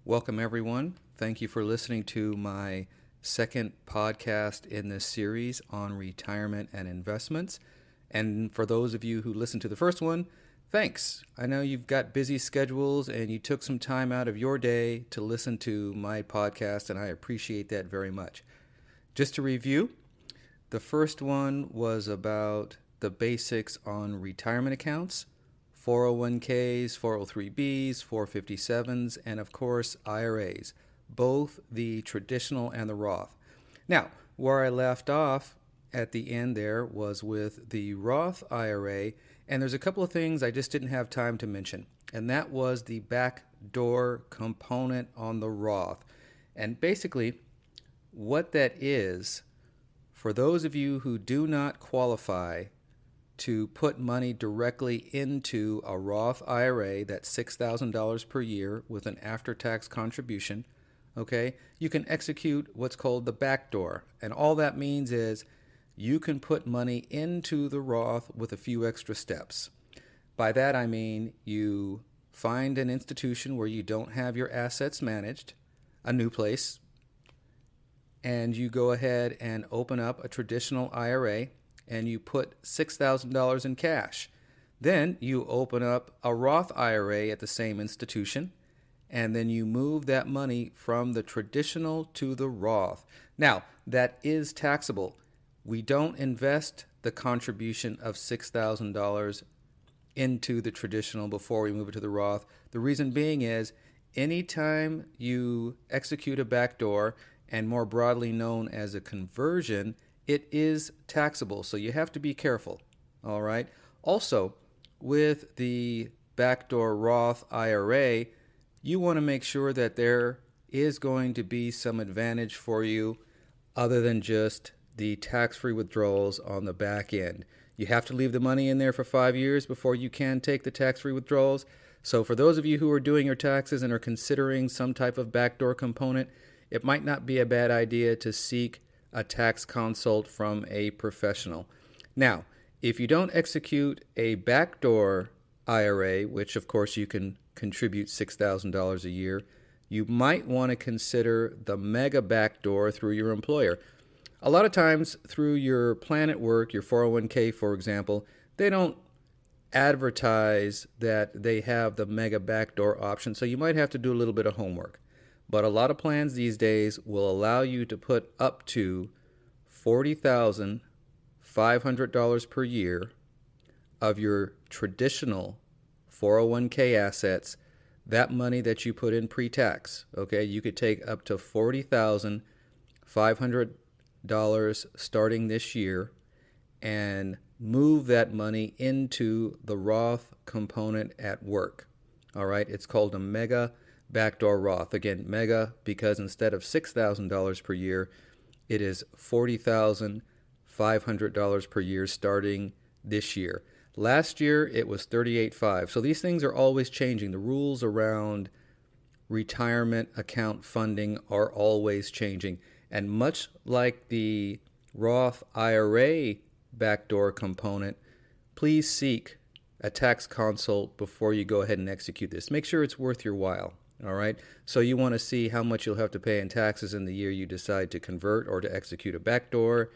Welcome, everyone. Thank you for listening to my second podcast in this series on retirement and investments. And for those of you who listened to the first one, thanks. I know you've got busy schedules and you took some time out of your day to listen to my podcast, and I appreciate that very much. Just to review, the first one was about the basics on retirement accounts, 401ks, 403bs, 457s, and of course IRAs, both the traditional and the Roth. Now, where I left off at the end there was with the Roth IRA, and there's a couple of things I just didn't have time to mention, and that was the backdoor component on the Roth. And basically, what that is, for those of you who do not qualify to put money directly into a Roth IRA, that's $6,000 per year with an after-tax contribution, okay, you can execute what's called the backdoor. And all that means is you can put money into the Roth with a few extra steps. By that I mean you find an institution where you don't have your assets managed, a new place, and you go ahead and open up a traditional IRA and you put $6,000 in cash. Then you open up a Roth IRA at the same institution, and then you move that money from the traditional to the Roth. Now, that is taxable. We don't invest the contribution of $6,000 into the traditional before we move it to the Roth. The reason being is anytime you execute a backdoor, and more broadly known as a conversion, it is taxable, so you have to be careful, all right? Also, with the backdoor Roth IRA, you want to make sure that there is going to be some advantage for you other than just the tax-free withdrawals on the back end. You have to leave the money in there for 5 years before you can take the tax-free withdrawals. So for those of you who are doing your taxes and are considering some type of backdoor component, it might not be a bad idea to seek a tax consult from a professional. Now, if you don't execute a backdoor IRA, which of course you can contribute $6,000 a year, you might want to consider the mega backdoor through your employer. A lot of times through your plan at work, your 401k, for example, they don't advertise that they have the mega backdoor option, so you might have to do a little bit of homework. But a lot of plans these days will allow you to put up to $40,500 per year of your traditional 401k assets, that money that you put in pre-tax. Okay, you could take up to $40,500 starting this year and move that money into the Roth component at work. All right, it's called a mega backdoor Roth. Again, mega because instead of $6,000 per year, it is $40,500 per year starting this year. Last year, it was $38,500. So these things are always changing. The rules around retirement account funding are always changing. And much like the Roth IRA backdoor component, please seek a tax consult before you go ahead and execute this. Make sure it's worth your while. All right. So you want to see how much you'll have to pay in taxes in the year you decide to convert or to execute a backdoor.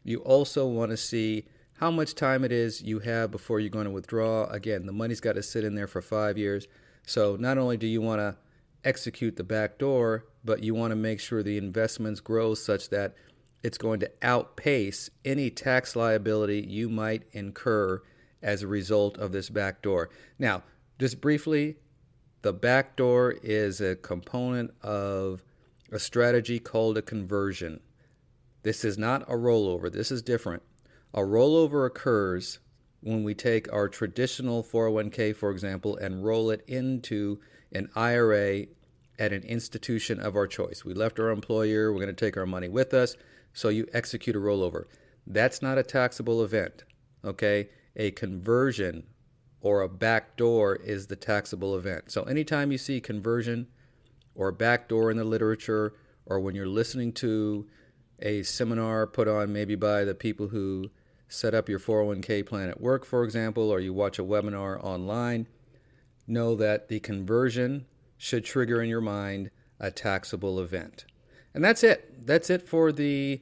You also want to see how much time it is you have before you're going to withdraw. Again, the money's got to sit in there for 5 years. So not only do you want to execute the backdoor, but you want to make sure the investments grow such that it's going to outpace any tax liability you might incur as a result of this backdoor. Now, just briefly, the backdoor is a component of a strategy called a conversion. This is not a rollover. This is different. A rollover occurs when we take our traditional 401k, for example, and roll it into an IRA at an institution of our choice. We left our employer. We're going to take our money with us. So you execute a rollover. That's not a taxable event. Okay? A conversion or a backdoor is the taxable event. So anytime you see conversion or backdoor in the literature, or when you're listening to a seminar put on maybe by the people who set up your 401k plan at work, for example, or you watch a webinar online, know that the conversion should trigger in your mind a taxable event. And that's it. That's it for the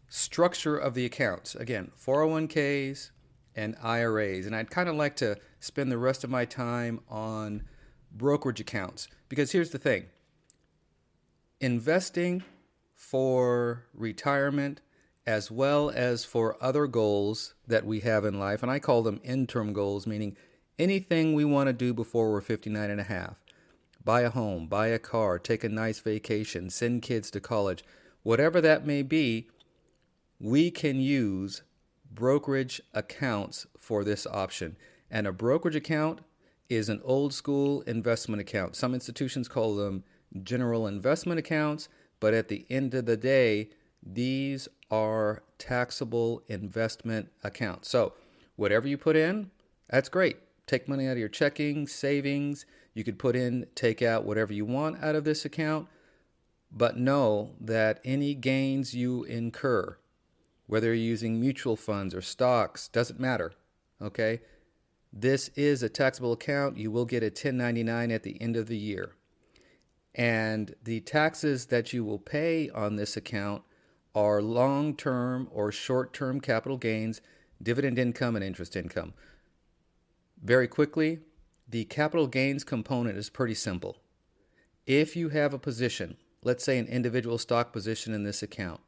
structure of the accounts. Again, 401ks and IRAs. And I'd kind of like to spend the rest of my time on brokerage accounts, because here's the thing. Investing for retirement as well as for other goals that we have in life, and I call them interim goals, meaning anything we want to do before we're 59 and a half. Buy a home, buy a car, take a nice vacation, send kids to college, whatever that may be, we can use brokerage accounts for this option. And a brokerage account is an old school investment account. Some institutions call them general investment accounts, but at the end of the day, these are taxable investment accounts. So whatever you put in, that's great. Take money out of your checking, savings. You could put in, take out whatever you want out of this account, but know that any gains you incur, whether you're using mutual funds or stocks, doesn't matter, okay? This is a taxable account. You will get a 1099 at the end of the year. And the taxes that you will pay on this account are long-term or short-term capital gains, dividend income, and interest income. Very quickly, the capital gains component is pretty simple. If you have a position, let's say an individual stock position in this account,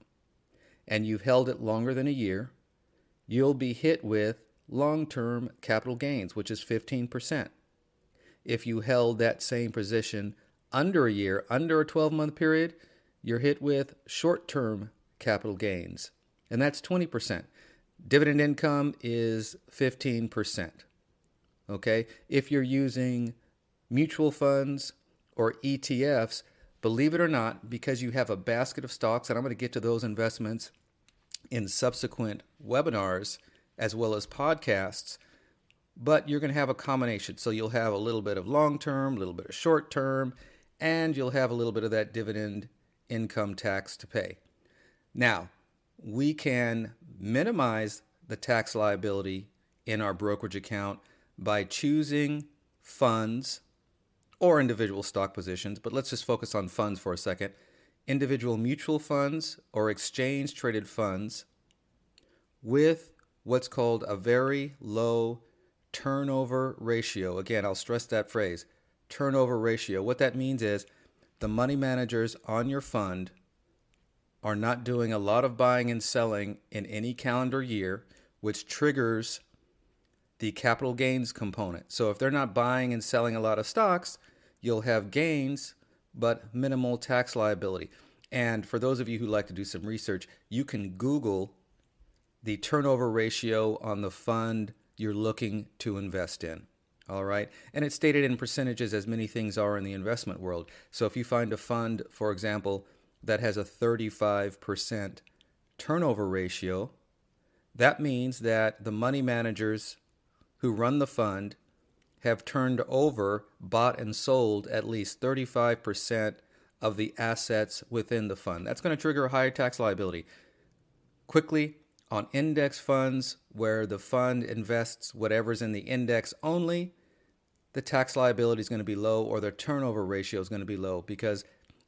and you've held it longer than a year, you'll be hit with long-term capital gains, which is 15%. If you held that same position under a year, under a 12-month period, you're hit with short-term capital gains, and that's 20%. Dividend income is 15%. Okay? If you're using mutual funds or ETFs, believe it or not, because you have a basket of stocks, and I'm going to get to those investments in subsequent webinars as well as podcasts, but you're going to have a combination. So you'll have a little bit of long-term, a little bit of short-term, and you'll have a little bit of that dividend income tax to pay. Now, we can minimize the tax liability in our brokerage account by choosing funds or individual stock positions, but let's just focus on funds for a second. Individual mutual funds or exchange-traded funds with what's called a very low turnover ratio. Again, I'll stress that phrase, turnover ratio. What that means is the money managers on your fund are not doing a lot of buying and selling in any calendar year, which triggers the capital gains component. So if they're not buying and selling a lot of stocks, you'll have gains, but minimal tax liability. And for those of you who like to do some research, you can Google the turnover ratio on the fund you're looking to invest in. All right. And it's stated in percentages, as many things are in the investment world. So if you find a fund, for example, that has a 35% turnover ratio, that means that the money managers who run the fund have turned over, bought and sold at least 35% of the assets within the fund. That's going to trigger a higher tax liability. Quickly, on index funds where the fund invests whatever's in the index only, the tax liability is going to be low, or the turnover ratio is going to be low because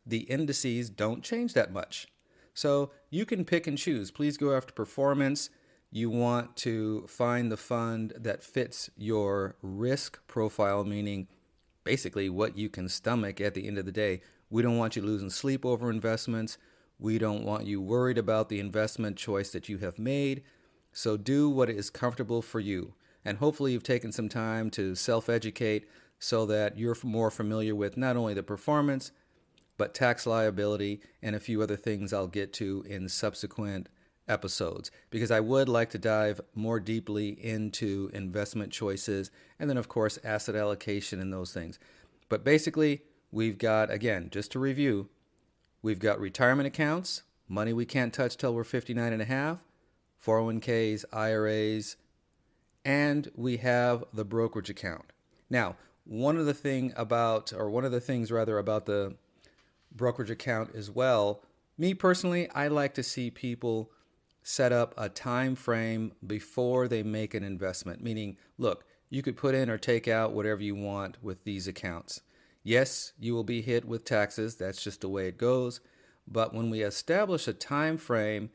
the indices don't change that much. So you can pick and choose. Please go after performance. You want to find the fund that fits your risk profile, meaning basically what you can stomach at the end of the day. We don't want you losing sleep over investments. We don't want you worried about the investment choice that you have made. So do what is comfortable for you. And hopefully you've taken some time to self-educate so that you're more familiar with not only the performance, but tax liability and a few other things I'll get to in subsequent episodes, because I would like to dive more deeply into investment choices and then, of course, asset allocation and those things. But basically, we've got, again, just to review, we've got retirement accounts, money we can't touch till we're 59 and a half, 401ks, IRAs, and we have the brokerage account. Now, one of the things about the brokerage account as well, me personally, I like to see people set up a time frame before they make an investment. Meaning, look, you could put in or take out whatever you want with these accounts. Yes, you will be hit with taxes. That's just the way it goes. But when we establish a time frame,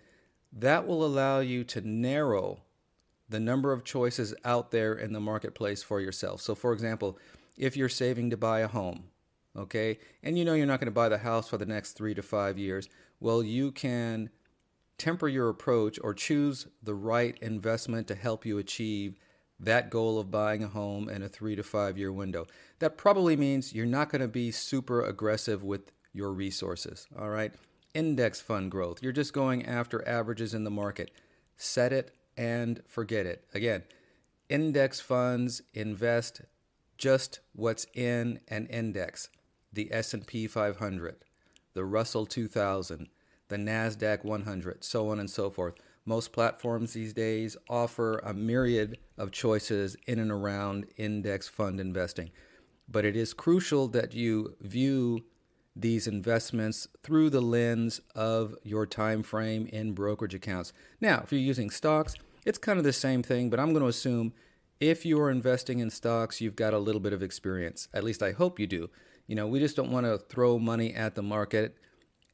that will allow you to narrow the number of choices out there in the marketplace for yourself. So for example, if you're saving to buy a home, okay, and you know you're not going to buy the house for the next 3 to 5 years, well, you can temper your approach or choose the right investment to help you achieve that goal of buying a home in a 3 to 5 year window. That probably means you're not going to be super aggressive with your resources, all right? Index fund growth. You're just going after averages in the market. Set it and forget it. Again, index funds invest just what's in an index. The S&P 500, the Russell 2000, the NASDAQ 100, so on and so forth. Most platforms these days offer a myriad of choices in and around index fund investing. But it is crucial that you view these investments through the lens of your time frame in brokerage accounts. Now, if you're using stocks, it's kind of the same thing, but I'm going to assume if you are investing in stocks, you've got a little bit of experience. At least I hope you do. We just don't want to throw money at the market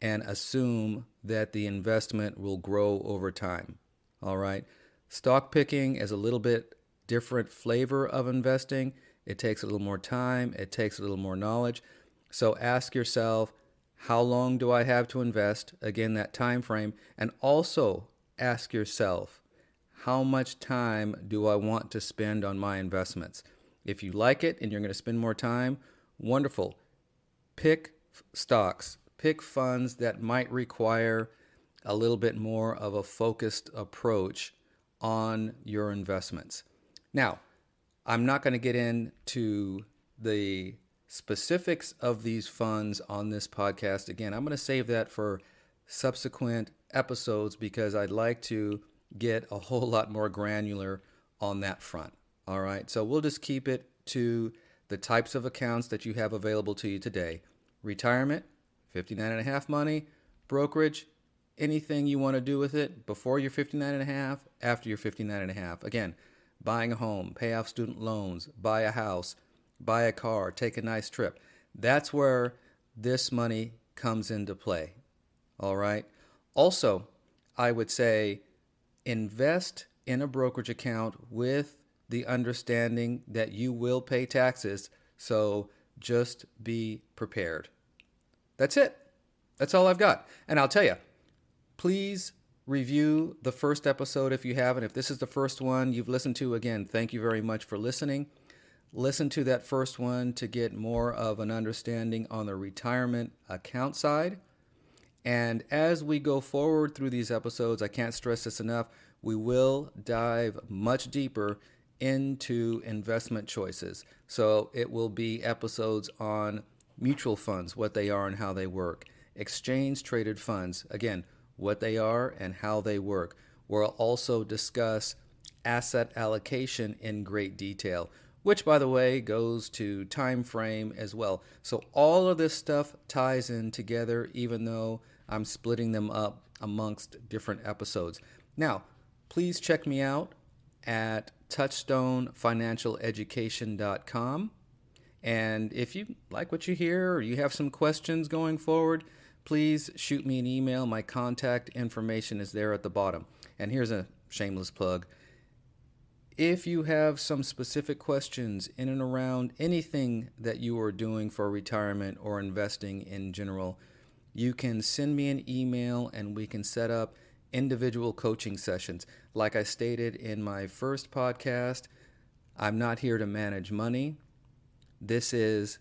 and assume that the investment will grow over time. All right. Stock picking is a little bit different flavor of investing. It takes a little more time. It takes a little more knowledge. So ask yourself, how long do I have to invest? Again, that time frame. And also ask yourself, how much time do I want to spend on my investments? If you like it and you're going to spend more time, wonderful. Pick stocks. Pick funds that might require a little bit more of a focused approach on your investments. Now, I'm not going to get into the specifics of these funds on this podcast. Again, I'm going to save that for subsequent episodes because I'd like to get a whole lot more granular on that front. All right, so we'll just keep it to the types of accounts that you have available to you today. Retirement, 59 and a half money, brokerage, anything you want to do with it before you're 59 and a half, after you're 59 and a half. Again, buying a home, pay off student loans, buy a house, buy a car, take a nice trip. That's where this money comes into play. All right. Also, I would say invest in a brokerage account with the understanding that you will pay taxes. So just be prepared. That's it. That's all I've got. And I'll tell you, please review the first episode if you haven't. If this is the first one you've listened to, again, thank you very much for listening. Listen to that first one to get more of an understanding on the retirement account side. And as we go forward through these episodes, I can't stress this enough, we will dive much deeper into investment choices. So it will be episodes on mutual funds, what they are and how they work. Exchange traded funds, again, what they are and how they work. We'll also discuss asset allocation in great detail, which, by the way, goes to time frame as well. So all of this stuff ties in together, even though I'm splitting them up amongst different episodes. Now, please check me out at touchstonefinancialeducation.com. And if you like what you hear or you have some questions going forward, please shoot me an email. My contact information is there at the bottom. And here's a shameless plug. If you have some specific questions in and around anything that you are doing for retirement or investing in general, you can send me an email and we can set up individual coaching sessions. Like I stated in my first podcast, I'm not here to manage money. This is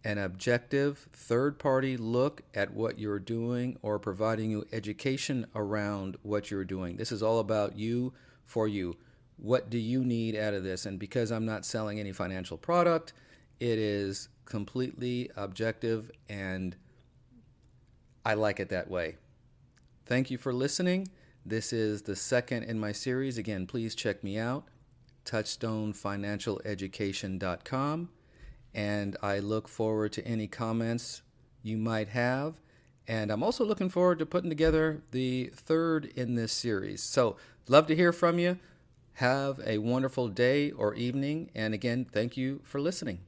an objective third-party look at what you're doing or providing you education around what you're doing. This is all about you for you. What do you need out of this? And because I'm not selling any financial product, it is completely objective, and I like it that way. Thank you for listening. This is the second in my series. Again, please check me out, touchstonefinancialeducation.com. And I look forward to any comments you might have. And I'm also looking forward to putting together the third in this series. So, love to hear from you. Have a wonderful day or evening. And again, thank you for listening.